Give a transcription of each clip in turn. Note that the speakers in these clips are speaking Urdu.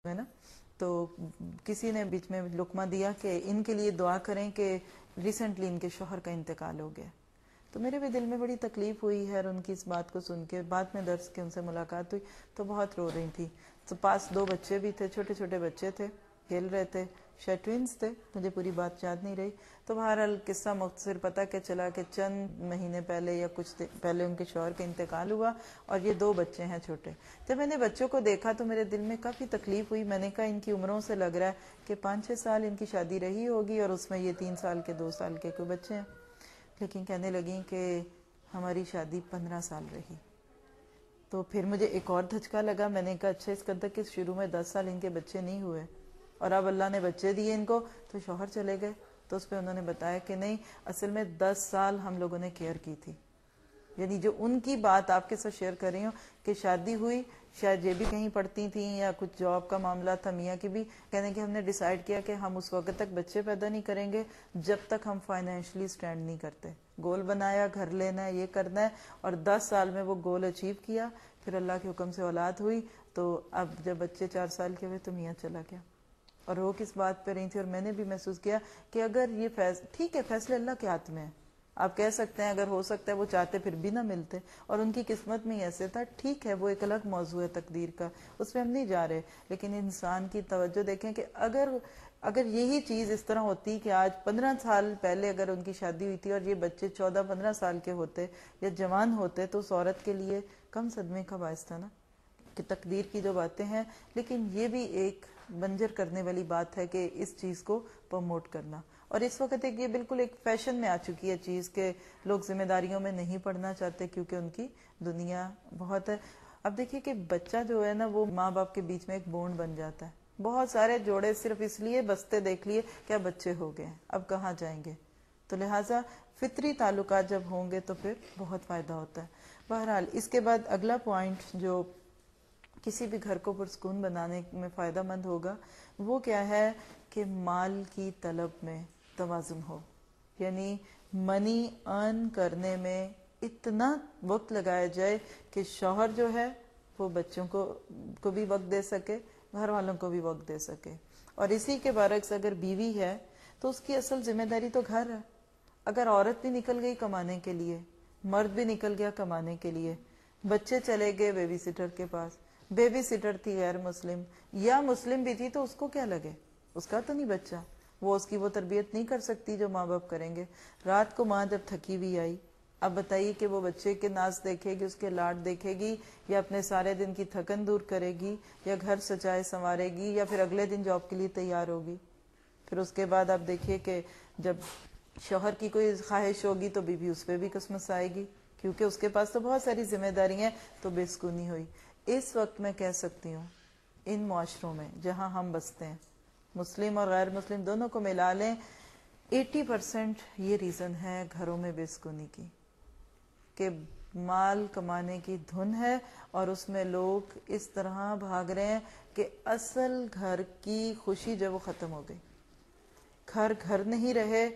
ہے نا. تو کسی نے بیچ میں لقمہ دیا کہ ان کے لیے دعا کریں کہ ریسنٹلی ان کے شوہر کا انتقال ہو گیا. تو میرے بھی دل میں بڑی تکلیف ہوئی ہے اور ان کی اس بات کو سن کے. بعد میں درس کے ان سے ملاقات ہوئی تو بہت رو رہی تھی. تو پاس 2 بچے بھی تھے, چھوٹے چھوٹے بچے تھے, کھیل رہے تھے, شاید ٹوینز تھے, مجھے پوری بات یاد نہیں رہی. تو بہرحال قصہ مختصر پتہ کہ چلا کہ چند مہینے پہلے یا کچھ پہلے ان کے شوہر کا انتقال ہوا اور یہ 2 بچے ہیں چھوٹے. جب میں نے بچوں کو دیکھا تو میرے دل میں کافی تکلیف ہوئی. میں نے کہا ان کی عمروں سے لگ رہا ہے کہ 5-6 سال ان کی شادی رہی ہوگی اور اس میں یہ 3 سال کے 2 سال کے کوئی بچے ہیں. لیکن کہنے لگیں کہ ہماری شادی 15 سال رہی. تو پھر مجھے ایک اور دھچکا لگا. میں نے کہا اچھا اس قدر کہ شروع میں 10 سال ان کے بچے نہیں ہوئے اور اب اللہ نے بچے دیے ان کو تو شوہر چلے گئے. تو اس پہ انہوں نے بتایا کہ نہیں, اصل میں 10 سال ہم لوگوں نے کیئر کی تھی. یعنی جو ان کی بات آپ کے ساتھ شیئر کر رہی ہوں کہ شادی ہوئی, شاید یہ بھی کہیں پڑھتی تھیں یا کچھ جاب کا معاملہ تھا, میاں کی بھی, کہنے کہ ہم نے ڈیسائیڈ کیا کہ ہم اس وقت تک بچے پیدا نہیں کریں گے جب تک ہم فائنینشلی سٹینڈ نہیں کرتے. گول بنایا, گھر لینا ہے, یہ کرنا ہے, اور 10 سال میں وہ گول اچیو کیا. پھر اللہ کے حکم سے اولاد ہوئی. تو اب جب بچے 4 سال کے ہوئے تو میاں چلا گیا. اور وہ کس بات پہ رہی تھی, اور میں نے بھی محسوس کیا کہ اگر یہ ٹھیک ہے, فیصلے اللہ کے ہاتھ میں ہے. آپ کہہ سکتے ہیں اگر ہو سکتا ہے وہ چاہتے پھر بھی نہ ملتے, اور ان کی قسمت میں ایسے تھا. ٹھیک ہے, وہ ایک الگ موضوع ہے تقدیر کا, اس پہ ہم نہیں جا رہے. لیکن انسان کی توجہ دیکھیں کہ اگر یہی چیز اس طرح ہوتی کہ آج 15 سال پہلے اگر ان کی شادی ہوئی تھی اور یہ بچے 14-15 سال کے ہوتے یا جوان ہوتے تو اس عورت کے لیے کم صدمے کا باعث تھا نا, کہ تقدیر کی جو باتیں ہیں. لیکن یہ بھی ایک بنجر کرنے والی بات ہے کہ اس چیز کو پروموٹ کرنا. اور اس وقت یہ بالکل ایک فیشن میں آ چکی ہے چیز کہ لوگ ذمہ داریوں میں نہیں پڑنا چاہتے کیونکہ ان کی دنیا بہت ہے. اب دیکھیے کہ بچہ جو ہے نا وہ ماں باپ کے بیچ میں ایک بونڈ بن جاتا ہے. بہت سارے جوڑے صرف اس لیے بستے دیکھ لیے کیا بچے ہو گئے, اب کہاں جائیں گے. تو لہٰذا فطری تعلقات جب ہوں گے تو پھر بہت فائدہ ہوتا ہے. بہرحال اس کے بعد اگلا پوائنٹ جو کسی بھی گھر کو پرسکون بنانے میں فائدہ مند ہوگا وہ کیا ہے کہ مال کی طلب میں توازن ہو. یعنی منی ارن کرنے میں اتنا وقت لگایا جائے کہ شوہر جو ہے وہ بچوں کو بھی وقت دے سکے, گھر والوں کو بھی وقت دے سکے. اور اسی کے برعکس اگر بیوی ہے تو اس کی اصل ذمہ داری تو گھر ہے. اگر عورت بھی نکل گئی کمانے کے لیے, مرد بھی نکل گیا کمانے کے لیے, بچے چلے گئے بیبی سٹر کے پاس, بیبی سٹر تھی غیر مسلم یا مسلم بھی تھی تو اس کو کیا لگے, اس کا تو نہیں بچہ, وہ اس کی وہ تربیت نہیں کر سکتی جو ماں باپ کریں گے. رات کو ماں جب تھکی ہوئی آئی, اب بتائیے کہ وہ بچے کے ناز دیکھے گی, اس کے لاڈ دیکھے گی, یا اپنے سارے دن کی تھکن دور کرے گی, یا گھر سجائے سنوارے گی, یا پھر اگلے دن جاب کے لیے تیار ہوگی. پھر اس کے بعد آپ دیکھیے کہ جب شوہر کی کوئی خواہش ہوگی تو بیوی اس پہ بھی قسمت آئے گی کیونکہ اس کے پاس تو بہت ساری ذمہ داری ہیں, تو بے سکونی ہوئی. اس وقت میں کہہ سکتی ہوں ان معاشروں میں جہاں ہم بستے ہیں, مسلم اور غیر مسلم دونوں کو ملا لیں, 80% یہ ریزن ہے گھروں میں بے سکونی کی, کہ مال کمانے کی دھن ہے اور اس میں لوگ اس طرح بھاگ رہے ہیں کہ اصل گھر کی خوشی جو وہ ختم ہو گئی. گھر نہیں رہے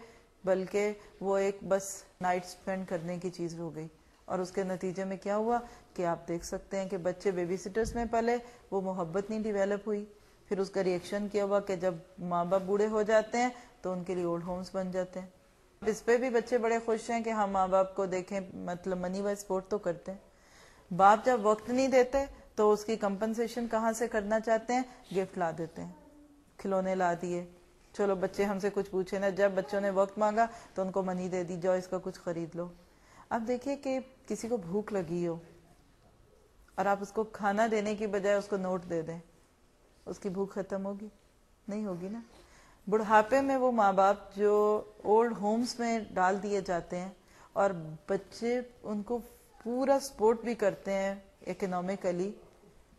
بلکہ وہ ایک بس نائٹ سپینڈ کرنے کی چیز ہو گئی. اور اس کے نتیجے میں کیا ہوا کہ آپ دیکھ سکتے ہیں کہ بچے بیبی سٹرز میں پلے, وہ محبت نہیں ڈیویلپ ہوئی. پھر اس کا ریئیکشن کیا ہوا کہ جب ماں باپ بوڑھے ہو جاتے ہیں تو ان کے لیے اولڈ ہومز بن جاتے ہیں. اس پہ بھی بچے بڑے خوش ہیں کہ ہم ماں باپ کو دیکھیں, مطلب منی وائز سپورٹ تو کرتے ہیں. باپ جب وقت نہیں دیتے تو اس کی کمپنسیشن کہاں سے کرنا چاہتے ہیں, گفٹ لا دیتے ہیں, کھلونے لا دیے, چلو بچے ہم سے کچھ پوچھے نا. جب بچوں نے وقت مانگا تو ان کو منی دے دی, جاؤ اس کا کچھ خرید لو. اب دیکھیے کہ کسی کو بھوک لگی ہو اور آپ اس کو کھانا دینے کی بجائے اس کو نوٹ دے دیں, اس کی بھوک ختم ہوگی؟ نہیں ہوگی نا. بڑھاپے میں وہ ماں باپ جو اولڈ ہومز میں ڈال دیے جاتے ہیں اور بچے ان کو پورا سپورٹ بھی کرتے ہیں اکنامکلی,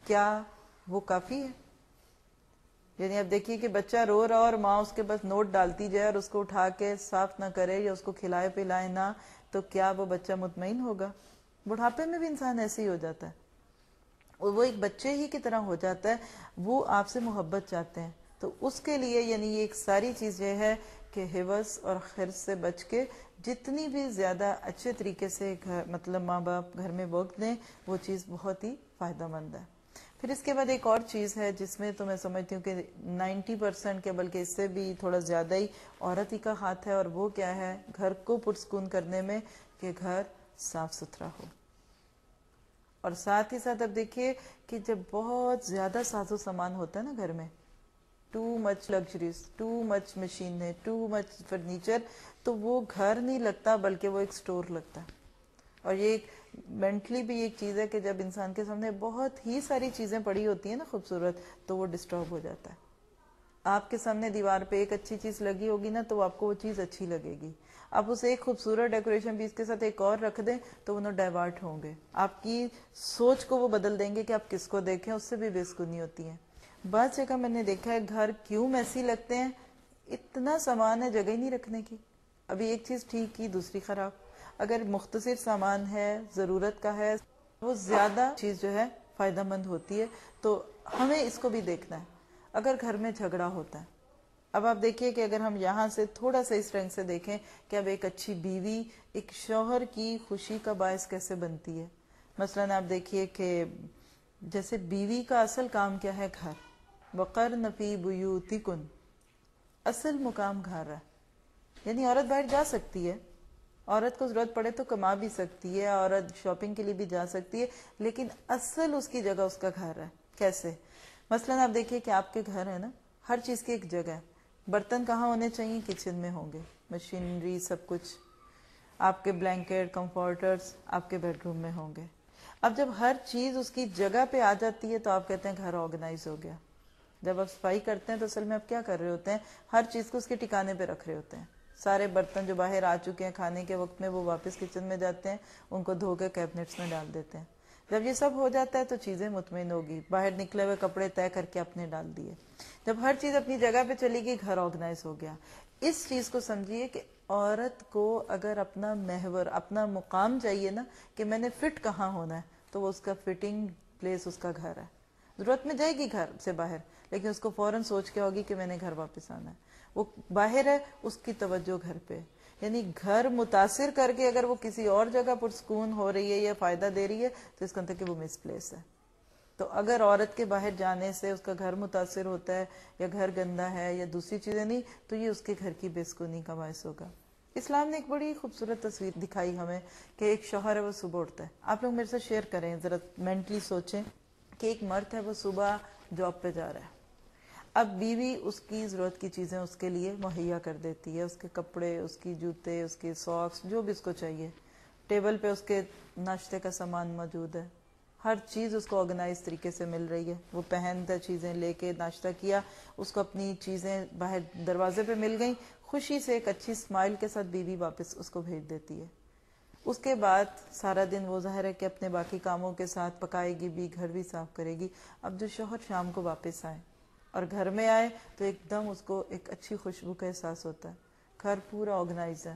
کیا وہ کافی ہے؟ یعنی اب دیکھیے کہ بچہ رو رہا اور ماں اس کے بس نوٹ ڈالتی جائے اور اس کو اٹھا کے صاف نہ کرے یا اس کو کھلائے پلائے نہ, تو کیا وہ بچہ مطمئن ہوگا؟ بڑھاپے میں بھی انسان ایسے ہی ہو جاتا ہے, وہ ایک بچے ہی کی طرح ہو جاتا ہے. وہ آپ سے محبت چاہتے ہیں تو اس کے لیے یعنی یہ ایک ساری چیز یہ ہے کہ حوث اور خرچ سے بچ کے جتنی بھی زیادہ اچھے طریقے سے مطلب ماں باپ گھر میں وقت دیں وہ چیز بہت ہی فائدہ مند ہے. پھر اس کے بعد ایک اور چیز ہے جس میں تو میں سمجھتی ہوں کہ 90% کے بلکہ اس سے بھی تھوڑا زیادہ ہی عورت ہی کا ہاتھ ہے، اور وہ کیا ہے گھر کو پرسکون کرنے میں، کہ گھر صاف ستھرا ہو. اور ساتھ ہی ساتھ اب دیکھیے کہ جب بہت زیادہ ساز و سامان ہوتا ہے نا گھر میں، too much luxuries, too much مشینیں، ٹو مچ فرنیچر، تو وہ گھر نہیں لگتا بلکہ وہ ایک سٹور لگتا ہے. اور یہ ایک مینٹلی بھی ایک چیز ہے کہ جب انسان کے سامنے بہت ہی ساری چیزیں پڑی ہوتی ہیں نا خوبصورت، تو وہ ڈسٹرب ہو جاتا ہے. آپ کے سامنے دیوار پہ ایک اچھی چیز لگی ہوگی نا تو آپ کو وہ چیز اچھی لگے گی. آپ اسے ایک خوبصورت ڈیکوریشن پیس کے ساتھ ایک اور رکھ دیں تو انہوں ڈائیورٹ ہوں گے. آپ کی سوچ کو وہ بدل دیں گے کہ آپ کس کو دیکھیں، اس سے بھی بےسکونی ہوتی ہے. بعض جگہ میں نے دیکھا ہے گھر کیوں میسی لگتے ہیں، اتنا سامان ہے جگہ ہی نہیں رکھنے کی. ابھی ایک چیز ٹھیک کی دوسری خراب. اگر مختصر سامان ہے، ضرورت کا ہے، وہ زیادہ چیز جو ہے فائدہ مند ہوتی ہے. تو ہمیں اس کو بھی دیکھنا ہے. اگر گھر میں جھگڑا ہوتا ہے، اب آپ دیکھیے کہ اگر ہم یہاں سے تھوڑا سا اس رنگ سے دیکھیں کہ اب ایک اچھی بیوی ایک شوہر کی خوشی کا باعث کیسے بنتی ہے. مثلاً آپ دیکھیے کہ جیسے بیوی کا اصل کام کیا ہے، گھر. وَقَرْنَ فِي بُيُوتِكُنْ، اصل مقام گھر ہے. یعنی عورت باہر جا سکتی ہے، عورت کو ضرورت پڑے تو کما بھی سکتی ہے، عورت شاپنگ کے لیے بھی جا سکتی ہے، لیکن اصل اس کی جگہ اس کا گھر ہے. کیسے؟ مثلاً آپ دیکھیے کہ آپ کے گھر ہے نا، ہر چیز کی ایک جگہ ہے. برتن کہاں ہونے چاہیے؟ کچن میں ہوں گے. مشینری سب کچھ، آپ کے بلینکٹ کمفرٹرز آپ کے بیڈ روم میں ہوں گے. اب جب ہر چیز اس کی جگہ پہ آ جاتی ہے تو آپ کہتے ہیں گھر آرگنائز ہو گیا. جب آپ صفائی کرتے ہیں تو اصل میں آپ کیا کر رہے ہوتے ہیں؟ ہر چیز کو اس کے ٹھکانے پہ رکھ رہے ہوتے ہیں. سارے برتن جو باہر آ چکے ہیں کھانے کے وقت میں، وہ واپس کچن میں جاتے ہیں، ان کو دھو کے کیبنٹس میں ڈال دیتے ہیں. جب یہ سب ہو جاتا ہے تو چیزیں مطمئن ہوگی. باہر نکلے ہوئے کپڑے طے کر کے اپنے ڈال دیے. جب ہر چیز اپنی جگہ پہ چلی گئی، گھر آرگنائز ہو گیا. اس چیز کو سمجھیے کہ عورت کو اگر اپنا محور، اپنا مقام چاہیے نا کہ میں نے فٹ کہاں ہونا ہے، تو وہ اس کا فٹنگ پلیس اس کا گھر ہے. ضرورت میں جائے گی گھر سے باہر، لیکن اس کو فوراً سوچ کے ہوگی کہ میں نے گھر واپس آنا ہے. وہ باہر ہے، اس کی توجہ گھر پہ. یعنی گھر متاثر کر کے اگر وہ کسی اور جگہ پرسکون ہو رہی ہے یا فائدہ دے رہی ہے تو اس کا مطلب کہ وہ مس پلیس ہے. تو اگر عورت کے باہر جانے سے اس کا گھر متاثر ہوتا ہے یا گھر گندا ہے یا دوسری چیزیں نہیں، تو یہ اس کے گھر کی بےسکونی کا باعث ہوگا. اسلام نے ایک بڑی خوبصورت تصویر دکھائی ہمیں کہ ایک شوہر ہے وہ صبح اٹھتا ہے. آپ لوگ میرے سے شیئر کریں، ذرا مینٹلی سوچیں کہ ایک مرد ہے وہ صبح جاب پہ جا رہا ہے. اب بیوی اس کی ضرورت کی چیزیں اس کے لیے مہیا کر دیتی ہے، اس کے کپڑے، اس کی جوتے، اس کے ساکس، جو بھی اس کو چاہیے. ٹیبل پہ اس کے ناشتے کا سامان موجود ہے، ہر چیز اس کو آرگنائز طریقے سے مل رہی ہے. وہ پہنتا چیزیں لے کے ناشتہ کیا، اس کو اپنی چیزیں باہر دروازے پہ مل گئیں، خوشی سے ایک اچھی اسمائل کے ساتھ بیوی واپس اس کو بھیج دیتی ہے. اس کے بعد سارا دن وہ ظاہر ہے کہ اپنے باقی کاموں کے ساتھ پکائے گی بھی، گھر بھی صاف کرے گی. اب جو شوہر شام کو واپس آئے اور گھر میں آئے تو ایک دم اس کو ایک اچھی خوشبو کا احساس ہوتا ہے. گھر پورا آرگنائز ہے،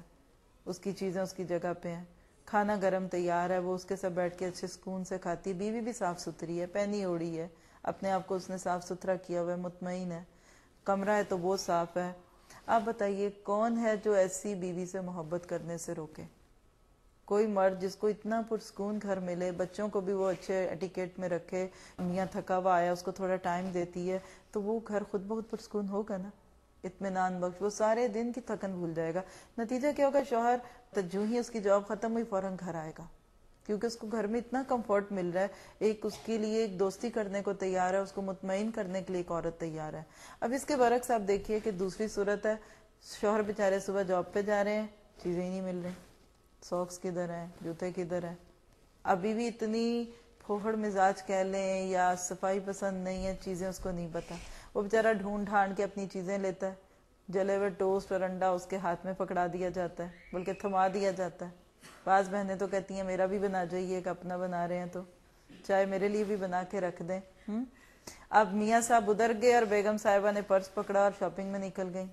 اس کی چیزیں اس کی جگہ پہ ہیں، کھانا گرم تیار ہے، وہ اس کے ساتھ بیٹھ کے اچھے سکون سے کھاتی ہے. بیوی بھی صاف ستھری ہے، پہنی اوڑی ہے، اپنے آپ کو اس نے صاف ستھرا کیا ہوا ہے، مطمئن ہے. کمرہ ہے تو وہ صاف ہے. آپ بتائیے کون ہے جو ایسی بیوی سے محبت کرنے سے روکے؟ کوئی مرد جس کو اتنا پرسکون گھر ملے، بچوں کو بھی وہ اچھے ایٹیکیٹ میں رکھے، میاں تھکا ہوا آیا اس کو تھوڑا ٹائم دیتی ہے، تو وہ گھر خود بہت پرسکون ہوگا نا، اطمینان بخش. وہ سارے دن کی تھکن بھول جائے گا. نتیجہ کیا ہوگا؟ شوہر تو جو ہی اس کی جاب ختم ہوئی فوراً گھر آئے گا، کیونکہ اس کو گھر میں اتنا کمفرٹ مل رہا ہے. ایک اس کے لیے ایک دوستی کرنے کو تیار ہے، اس کو مطمئن کرنے کے لیے ایک عورت تیار ہے. اب اس کے برعکس آپ دیکھیے کہ دوسری صورت ہے، شوہر بیچارے صبح جاب پہ جا رہے ہیں، چیزیں ہی نہیں مل رہی. ساکس کدھر ہیں، جوتے کدھر ہیں. ابھی بھی اتنی پھوہڑ مزاج کہہ لیں یا صفائی پسند نہیں ہے، چیزیں اس کو نہیں پتا. وہ بیچارہ ڈھونڈ ڈھانڈ کے اپنی چیزیں لیتا ہے. جلے ہوئے ٹوسٹ اور انڈا اس کے ہاتھ میں پکڑا دیا جاتا ہے، بلکہ تھما دیا جاتا ہے. بعض بہنیں تو کہتی ہیں میرا بھی بنا جائیے، کہ اپنا بنا رہے ہیں تو چائے میرے لیے بھی بنا کے رکھ دیں. اب میاں صاحب ادھر گئے اور بیگم صاحبہ نے پرس پکڑا اور شاپنگ میں نکل گئی.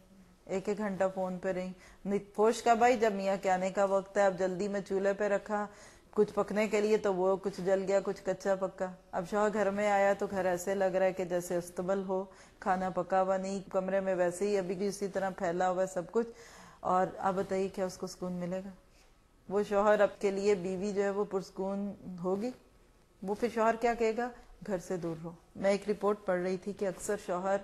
ایک ایک گھنٹہ فون پہ رہی. پوش کا بھائی جب میاں کے آنے کا وقت ہے، اب جلدی میں چولہے پہ رکھا کچھ پکنے کے لیے، تو وہ کچھ جل گیا، کچھ کچا پکا. اب شوہر گھر میں آیا تو گھر ایسے لگ رہا ہے کہ جیسے استبل ہو، کھانا پکا ہوا نہیں، کمرے میں ویسے ہی ابھی بھی اسی طرح پھیلا ہوا ہے سب کچھ. اور آپ بتائیے کیا اس کو سکون ملے گا؟ وہ شوہر اب کے لیے بیوی جو ہے وہ پرسکون ہوگی؟ وہ پھر شوہر کیا کہے گا؟ گھر سے دور رہو. میں ایک رپورٹ پڑھ رہی تھی کہ اکثر شوہر